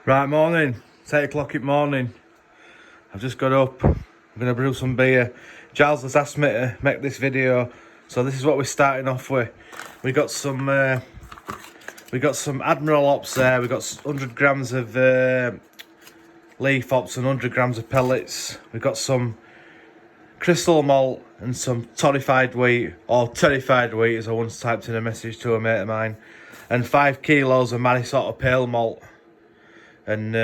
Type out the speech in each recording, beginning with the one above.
Right, morning. It's 8 o'clock in the morning. I've just got up. I'm going to brew some beer. Giles has asked me to make this video, so this is what we're starting off with. We got some Admiral hops there. We got 100 grams of leaf hops and 100 grams of pellets. We got some Crystal Malt and some Torrified Wheat, or Terrified Wheat as I once typed in a message to a mate of mine, and 5 kilos of Maris Otter pale malt. And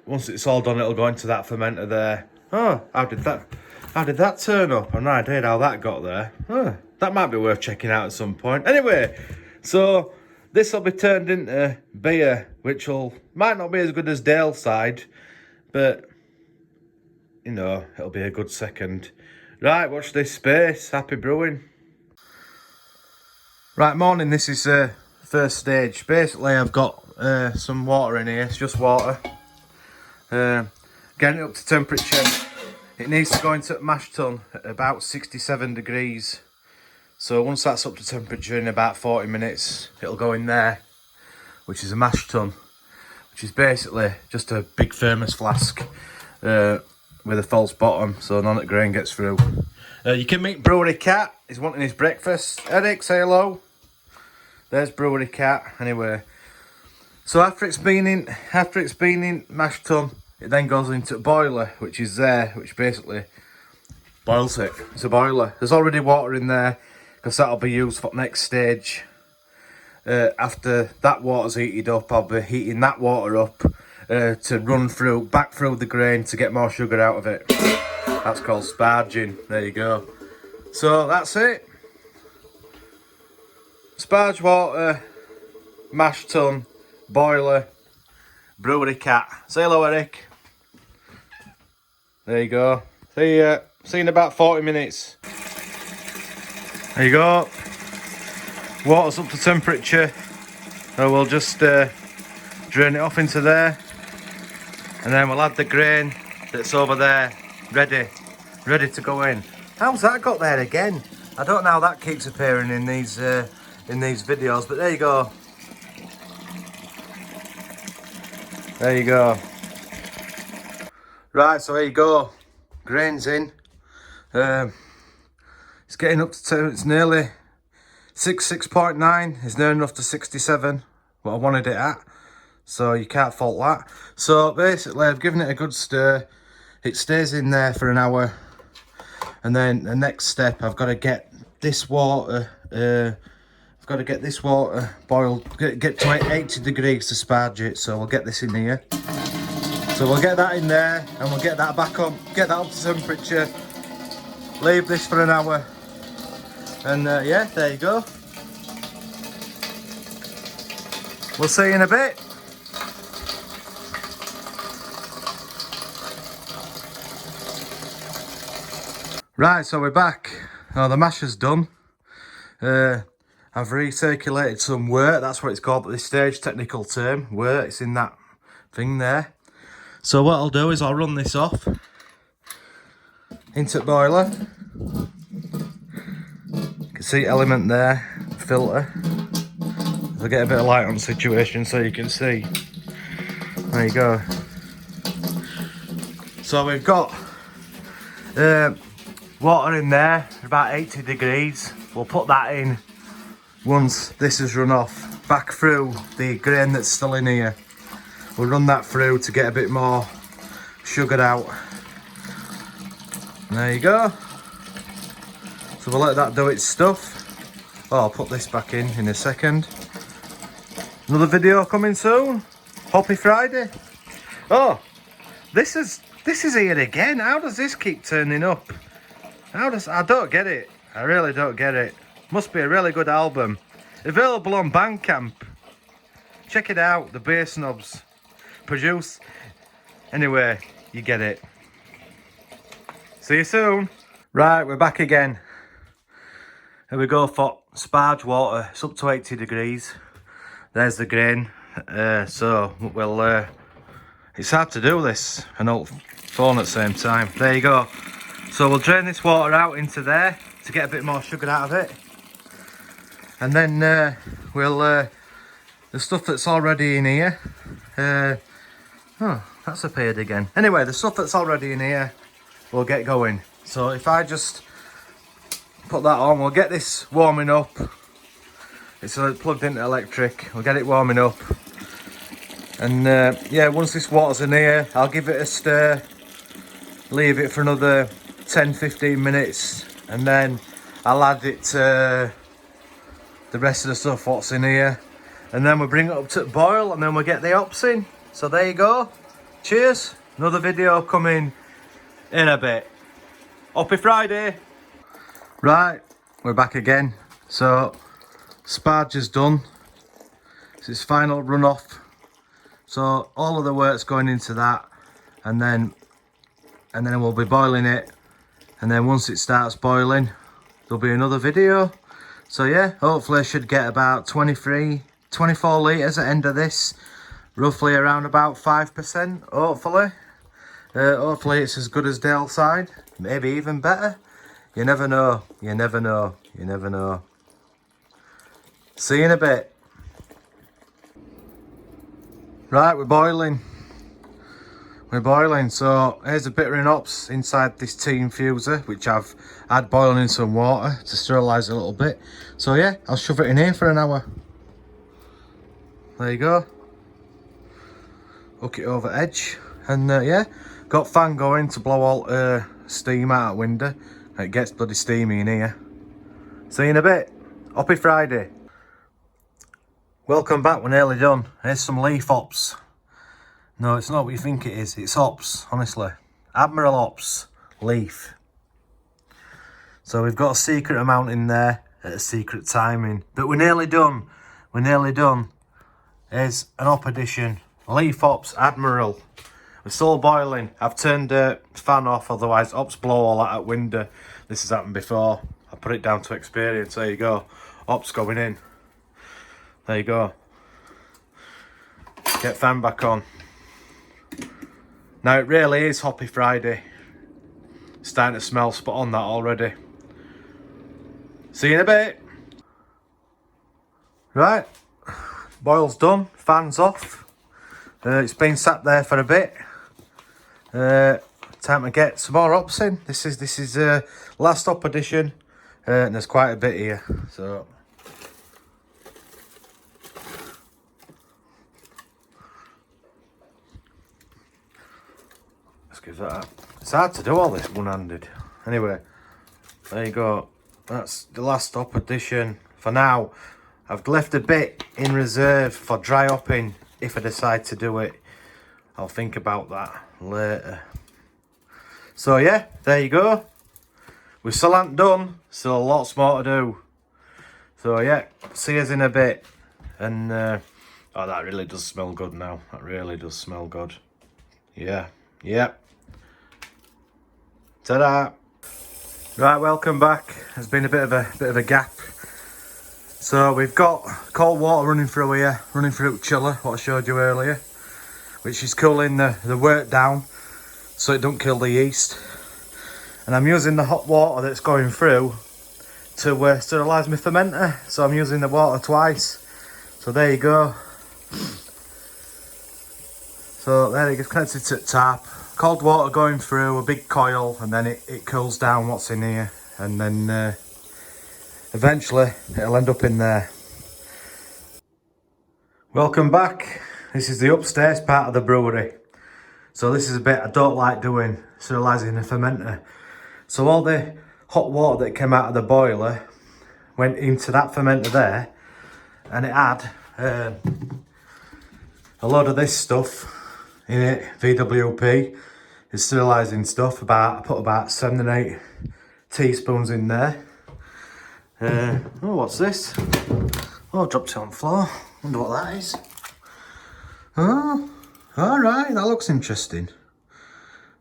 once it's all done, it'll go into that fermenter there. Oh, how did that turn up? I've no idea how that got there. Oh, that might be worth checking out at some point. Anyway, so this will be turned into beer, which might not be as good as Dale's side, but you know, it'll be a good second. Right, watch this space. Happy brewing. Right, morning. This is first stage. Basically, I've got some water in here. It's just water. Getting it up to temperature. It needs to go into a mash tun at about 67 degrees. So once that's up to temperature in about 40 minutes, it'll go in there, which is a mash tun, which is basically just a big thermos flask with a false bottom, so none of the grain gets through. You can meet Brewery Cat. He's wanting his breakfast. Eric, say hello. There's Brewery Cat. Anyway, so after it's been in mash tun, it then goes into a boiler, which is there, which basically boils it. It's a boiler. There's already water in there because that'll be used for next stage. After that water's heated up, I'll be heating that water up to run back through the grain to get more sugar out of it. That's called sparging. There you go. So that's it. Sparge water, mash tun, boiler, Brewery Cat. Say hello, Eric. There you go. See you in about 40 minutes. There you go. Water's up to temperature. So we'll just drain it off into there, and then we'll add the grain that's over there, ready to go in. How's that got there again? I don't know how that keeps appearing in these videos, but there you go. There you go. Right, so there you go. Grain's in. It's getting up to it's nearly 6.9. It's near enough to 67, what I wanted it at. So you can't fault that. So basically, I've given it a good stir. It stays in there for an hour, and then the next step, I've got to get this water. I've got to get this water boiled, get to 80 degrees to sparge it. So we'll get this in here. So we'll get that in there, and we'll get that back on, get that up to temperature. Leave this for an hour, and yeah, there you go. We'll see you in a bit. Right, so we're back. Now the mash is done. I've recirculated some wort, that's what it's called at this stage, technical term, wort, it's in that thing there. So what I'll do is I'll run this off into the boiler. You can see element there, filter. I'll get a bit of light on the situation so you can see. There you go. So we've got water in there, about 80 degrees. We'll put that in once this has run off, back through the grain that's still in here. We'll run that through to get a bit more sugar out. There you go. So we'll let that do its stuff. Oh, I'll put this back in a second. Another video coming soon. Happy Friday. Oh, this is here again. How does this keep turning up? I don't get it. I really don't get it. Must be a really good album. Available on Bandcamp. Check it out, the Beer Snobs. Produce. Anyway, you get it. See you soon. Right, we're back again. Here we go for sparge water. It's up to 80 degrees. There's the grain. So we'll it's hard to do this and hold phone at the same time. There you go. So we'll drain this water out into there to get a bit more sugar out of it, and then we'll the stuff that's already in here, Oh, that's appeared again. Anyway, the stuff that's already in here, we'll get going. So if I just put that on, we'll get this warming up. It's plugged into electric. We'll get it warming up. And yeah, once this water's in here, I'll give it a stir. Leave it for another 10-15 minutes. And then I'll add it to the rest of the stuff what's in here. And then we'll bring it up to boil and then we'll get the hops in. So there you go. Cheers. Another video coming in a bit. Happy Friday. Right, we're back again. So sparge is done. It's its final runoff. So all of the work's going into that, and then we'll be boiling it. And then once it starts boiling, there'll be another video. So yeah, hopefully I should get about 24 litres at the end of this. Roughly around about 5%, hopefully. Hopefully it's as good as Dale side. Maybe even better. You never know. You never know. You never know. See you in a bit. Right, we're boiling. We're boiling. So here's the bittering hops inside this tea infuser, which I've had boiling in some water to sterilise a little bit. So yeah, I'll shove it in here for an hour. There you go. Hook it over edge, and yeah, got fan going to blow all steam out the window. It gets bloody steamy in here. See you in a bit. Happy Friday. Welcome back, we're nearly done. Here's some leaf hops. No, it's not what you think it is, it's hops, honestly. Admiral hops, leaf. So we've got a secret amount in there at a secret timing, but we're nearly done. We're nearly done. Here's an hop addition. Leaf hops, Admiral. We're still boiling. I've turned the fan off, otherwise hops blow all that out window. This has happened before. I put it down to experience. There you go. Hops going in. There you go. Get fan back on. Now it really is Happy Friday. It's starting to smell spot on that already. See you in a bit. Right. Boil's done. Fan's off. It's been sat there for a bit. Time to get some more hops in. This is last hop edition, and there's quite a bit here. So let's give that. It's hard to do all this one-handed. Anyway, there you go. That's the last hop edition for now. I've left a bit in reserve for dry hopping. If I decide to do it, I'll think about that later. So yeah, there you go. We still aren't done, still lots more to do. So yeah, see us in a bit. And oh, that really does smell good now. That really does smell good. Yeah, yep. Ta-da! Right, welcome back. There's been a bit of a gap. So we've got cold water running through here, running through the chiller, what I showed you earlier, which is cooling the work down so it don't kill the yeast. And I'm using the hot water that's going through to sterilise my fermenter. So I'm using the water twice. So there you go. So there it gets connected to the tap. Cold water going through a big coil, and then it cools down what's in here, and then eventually it'll end up in there. Welcome back. This is the upstairs part of the brewery. So this is a bit I don't like doing, sterilising the fermenter. So all the hot water that came out of the boiler went into that fermenter there, and it had a load of this stuff in it, VWP. It's sterilising stuff. I put about 7 and 8 teaspoons in there. Oh, what's this? Oh, dropped it on the floor. Wonder what that is. Oh, alright, that looks interesting.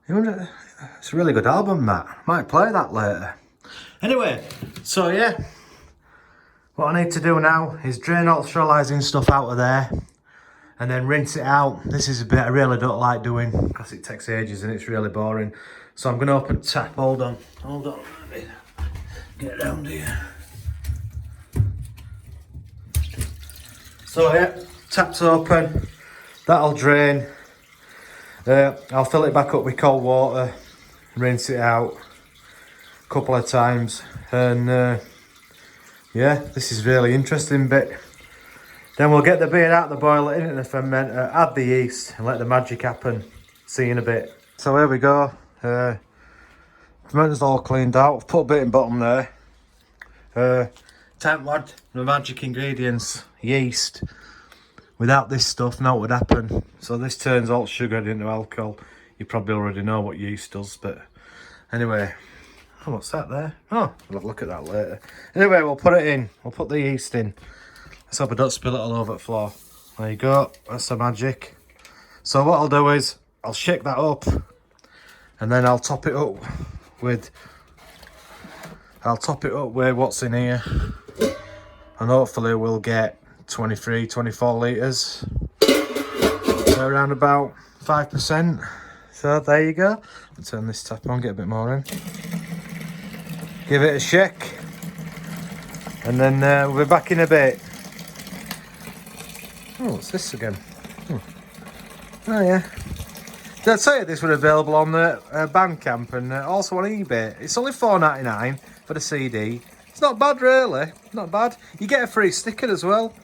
It's a really good album, that. Might play that later. Anyway, so yeah. What I need to do now is drain all the sterilising stuff out of there and then rinse it out. This is a bit I really don't like doing because it takes ages and it's really boring. So I'm going to open the tap. Hold on. Let me get down here. So yeah, tap's open, that'll drain, I'll fill it back up with cold water, rinse it out a couple of times, and yeah, this is really interesting bit. Then we'll get the beer out the boiler, into the fermenter, add the yeast, and let the magic happen. See you in a bit. So here we go. Fermenter's all cleaned out. Put a bit in bottom there. Time to add the magic ingredients, yeast. Without this stuff, now what would happen? So this turns all sugar into alcohol. You probably already know what yeast does, but anyway. Oh, what's that there? Oh, we'll have a look at that later. Anyway, we'll put it in. We'll put the yeast in. Let's hope I don't spill it all over the floor. There you go. That's the magic. So what I'll do is I'll shake that up, and then I'll top it up with what's in here, and hopefully we'll get 23, 24 litres. So around about 5%. So there you go. I'll turn this tap on, get a bit more in. Give it a shake, and then we'll be back in a bit. Oh, what's this again? Oh yeah. Did I tell you this was available on the Bandcamp and also on eBay? It's only $4.99 for the CD. It's not bad really, not bad. You get a free sticker as well.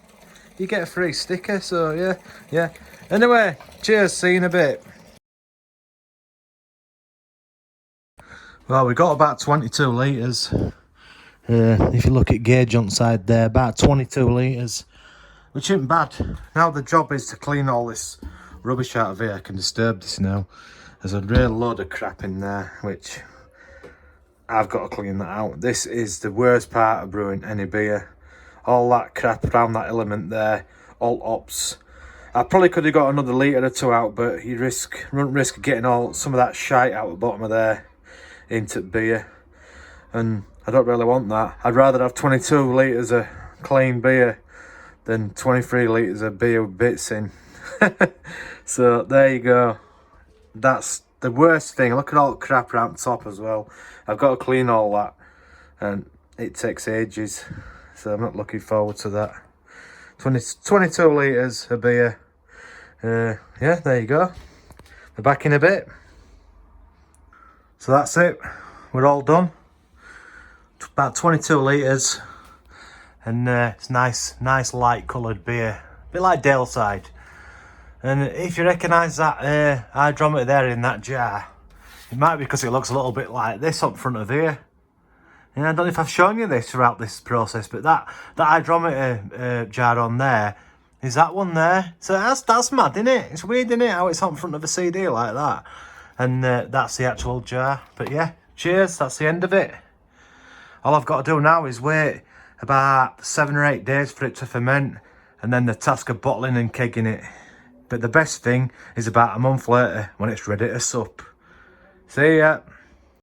You get a free sticker, so yeah. Anyway, cheers, see you in a bit. Well, we got about 22 litres. If you look at gauge on the side there, about 22 litres. Which isn't bad. Now the job is to clean all this rubbish out of here. I can disturb this now. There's a real load of crap in there, which I've got to clean that out. This is the worst part of brewing any beer. All that crap around that element there, all hops. I probably could have got another litre or two out, but you run risk of getting all some of that shite out the bottom of there into beer. And I don't really want that. I'd rather have 22 litres of clean beer than 23 litres of beer with bits in. So there you go. That's the worst thing. Look at all the crap around the top as well. I've got to clean all that, and it takes ages, so I'm not looking forward to that. 22 litres of beer. Yeah, there you go. We're back in a bit. So that's it. We're all done. About 22 litres. And it's nice light coloured beer, a bit like Daleside. And if you recognise that hydrometer there in that jar, it might be because it looks a little bit like this up front of here. And I don't know if I've shown you this throughout this process, but that hydrometer jar on there is that one there. So that's mad, isn't it? It's weird, isn't it, how it's on front of a CD like that. And that's the actual jar. But yeah, cheers, that's the end of it. All I've got to do now is wait about 7 or 8 days for it to ferment, and then the task of bottling and kegging it. But the best thing is about a month later when it's ready to sup. See ya.